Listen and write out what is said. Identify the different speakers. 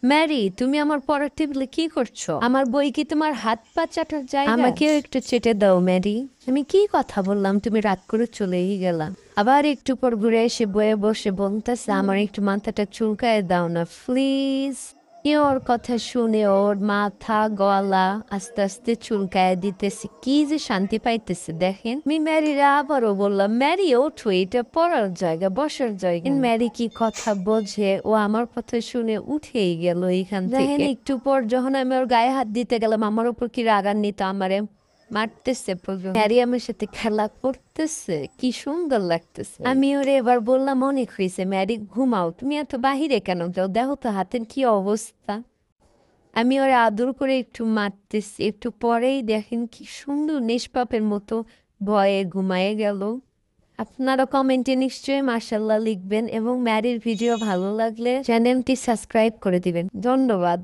Speaker 1: Mary, তুমি আমার পড়ার টেবিলে কি করছো? আমার বই কি তোমার হাত পা চাটার জায়গা? আমাকেও একটু চেটে দাও ম্যারি। আমি কি কথা বললাম, তুমি রাগ করে চলেই গেলাম। আবার একটু পর ঘুরে এসে বয়ে বসে বলতেছে আমার একটু মাথাটা চুলকায় দাও না প্লিজ। ওর কথা শুনে ওর মাথা গলা আস্তে আস্তে চুলকায় দিতেছে, কি যে শান্তি পাইতেছে দেখেন। আমি ম্যারিরা আবারও বললাম, ম্যারি ওঠো, এটা পড়ার জায়গা, বসার জায়গা। ম্যারি কি কথা বোঝে, ও আমার কথা শুনে উঠেই গেল এইখান থেকে। একটু পর যখন আমি ওর গায়ে হাত দিতে গেলাম, আমার উপর কি রাগান্বিত, আমারে মারতেছে পর্যন্ত। ম্যারি আমার সাথে খেলা করতেছে, কি সুন্দর লাগতেছে। আমি ওরে এবার বললাম অনেক হয়েছে ম্যারি, ঘুমাও, তুমি এত বাহিরে কেন যাও, দেখো তো হাতের কি অবস্থা। আমি ওরে আদর করে একটু মারতেছি, একটু পরেই দেখেন কি সুন্দর নিষ্পাপের মতো ভয়ে ঘুমায়ে গেল। আপনারা কমেন্টে নিশ্চয়ই মাশাআল্লাহ লিখবেন এবং ম্যারির ভিডিও ভালো লাগলে চ্যানেলটি সাবস্ক্রাইব করে দিবেন। ধন্যবাদ।